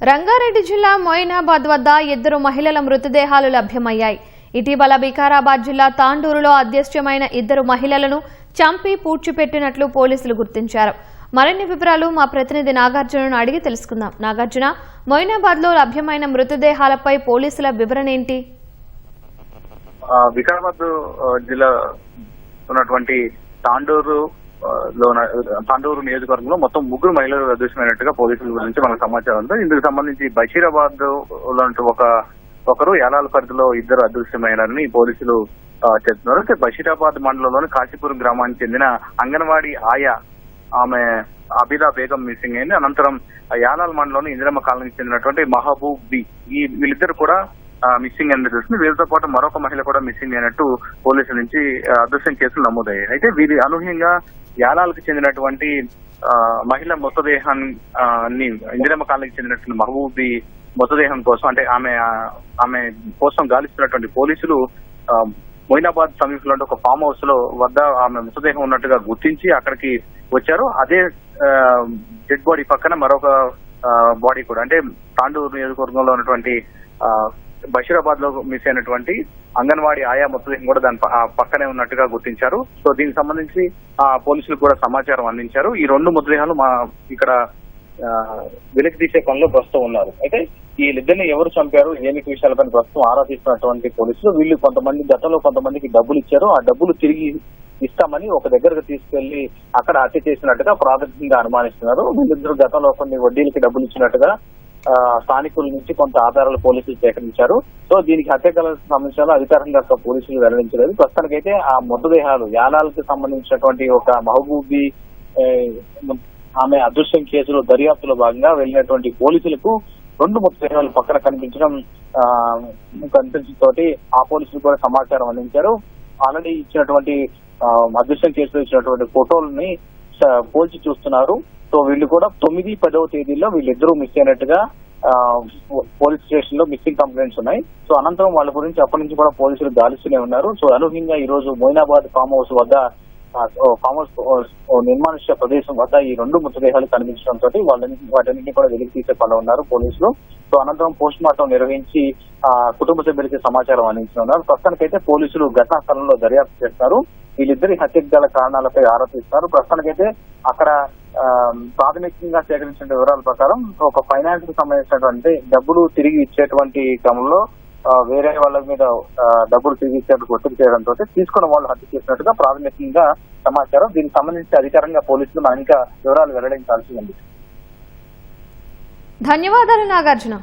రంగారెడ్డి జిల్లా మొయినాబాద్ వద్ద ఇద్దరు మహిళల మృతదేహాలు లభ్యమయ్యాయి. ఇటీవల వికారాబాద్ జిల్లా తాండూరులో అదృశ్యమైన ఇద్దరు మహిళలను చంపి పూడ్చిపెట్టినట్లు పోలీసులు గుర్తించారు. మరిన్ని వివరాలు మా ప్రతినిధి నాగార్జునను అడిగి తెలుసుకుందాం. నాగార్జున, మొయినాబాద్ లో లభ్యమైన మృతదేహాలపై పోలీసుల వివరణ ఏంటి? వికారాబాద్ జిల్లా ఉన్నటువంటి తాండూరు నియోజకవర్గంలో మొత్తం ముగ్గురు మహిళలు అదృశ్యమైనట్టుగా పోలీసుల గురించి మనకు సమాచారం ఉంది. ఇందుకు సంబంధించి బషీరాబాద్ లో ఒకరు యాలాల పరిధిలో ఇద్దరు అదృశ్యమైనారని పోలీసులు చెప్తున్నారు. బషీరాబాద్ మండలంలోని కాశీపురం గ్రామానికి చెందిన అంగన్వాడీ ఆయా ఆమె అబిదా బేగం మిస్సింగ్ అయింది. అనంతరం యాలాల మండలంలోని ఇందిరమ్మ కాలనీకి చెందినటువంటి మహబూబ్ బి వీళ్ళిద్దరు కూడా మిస్సింగ్ అని తెలుస్తుంది. వీరితో పాటు మరొక మహిళ కూడా మిస్సింగ్ అయినట్టు పోలీసుల నుంచి అదృశ్యం కేసులు నమోదయ్యాయి. అయితే వీరి అనూహ్యంగా యాలాలకు చెందినటువంటి మహిళ మృతదేహాన్ని ఇందిరమ్మ కాలనీకి చెందినటువంటి మహబూబీ మృతదేహం కోసం అంటే ఆమె కోసం గాలిస్తున్నటువంటి పోలీసులు మొయినాబాద్ సమీపంలో ఒక ఫామ్ హౌస్ లో వద్ద ఆమె మృతదేహం ఉన్నట్టుగా గుర్తించి అక్కడికి వచ్చారు. అదే డెడ్ బాడీ పక్కన మరొక బాడీ కూడా అంటే తాండూరు నియోజకవర్గంలో ఉన్నటువంటి బషీరాబాద్ లో మిస్ అయినటువంటి అంగన్వాడీ ఆయా మృతదేహం కూడా దాని పక్కనే ఉన్నట్టుగా గుర్తించారు. సో దీనికి సంబంధించి పోలీసులకు కూడా సమాచారం అందించారు. ఈ రెండు మృతదేహాలు ఇక్కడ వెలికి తీసే పనిలో ప్రస్తుతం ఉన్నారు. అయితే వీళ్ళిద్దరిని ఎవరు చంపారు ఏమిటి విషయాలపై ప్రస్తుతం ఆరా తీస్తున్నటువంటి పోలీసులు వీళ్ళు గతంలో కొంతమందికి డబ్బులు ఇచ్చారు. ఆ డబ్బులు తిరిగి ఇస్తామని ఒక దగ్గరకు తీసుకెళ్లి అక్కడ హత్య చేసినట్టుగా ప్రాథమికంగా అనుమానిస్తున్నారు. వీళ్ళిద్దరు గతంలో కొన్ని వడ్డీలకి డబ్బులు ఇచ్చినట్టుగా స్థానికుల నుంచి కొంత ఆధారాలు పోలీసులు సేకరించారు. సో దీనికి హత్యకల సంబంధించిన అధికారంగా పోలీసులు వెల్లడించలేదు. ప్రస్తుతానికైతే ఆ మృతదేహాలు యాలాలకు సంబంధించినటువంటి ఒక మహబూబీ ఆమె అదృశ్యం కేసులో దర్యాప్తులో భాగంగా వెళ్లినటువంటి పోలీసులకు రెండు మృతదేహాలు పక్కన కనిపించడంతో ఆ పోలీసులు కూడా సమాచారం అందించారు. ఆల్రెడీ ఇచ్చినటువంటి అదృశ్యం కేసులో ఇచ్చినటువంటి ఫోటోలని పోల్చి చూస్తున్నారు. సో వీళ్ళు కూడా 9, 10వ తేదీల్లో వీళ్ళిద్దరూ మిస్ అయినట్టుగా పోలీస్ స్టేషన్ లో మిస్సింగ్ కంప్లైంట్స్ ఉన్నాయి. సో అనంతరం వాళ్ళ గురించి అప్పటి నుంచి కూడా పోలీసులు గాలిస్తూనే ఉన్నారు. సో అనూహ్యంగా ఈ రోజు మొయినాబాద్ ఫామ్ హౌస్ వద్ద నిర్మానుష్య ప్రదేశం వద్ద ఈ రెండు మృతదేహాలు కనిపించడంతో వాటన్నింటినీ కూడా వెలికి తీసే పనిలో ఉన్నారు పోలీసులు. సో అనంతరం పోస్ట్ మార్టం నిర్వహించి కుటుంబ సభ్యులకి సమాచారం అందించనున్నారు. ప్రస్తుతానికైతే పోలీసులు ఘటనా స్థలంలో దర్యాప్తు చేస్తారు. వీళ్ళిద్దరి హత్యకు గల కారణాలపై ఆరా తీస్తారు. ప్రస్తుతానికైతే అక్కడ ప్రాథమికంగా సేకరించిన వివరాల ప్రకారం ఒక ఫైనాన్స్ కి సంబంధించినటువంటి డబ్బులు తిరిగి ఇచ్చేటువంటి క్రమంలో వేరే వాళ్ళ మీద డబ్బులు తిరిగి ఇచ్చేందుకు ఒత్తిడి చేయడంతో తీసుకున్న వాళ్ళు హత్య చేసినట్టుగా ప్రాథమికంగా సమాచారం. దీనికి సంబంధించి అధికారంగా పోలీసులు ఇంకా వివరాలు వెల్లడించాల్సి ఉంది. ధన్యవాదాలు నాగార్జున.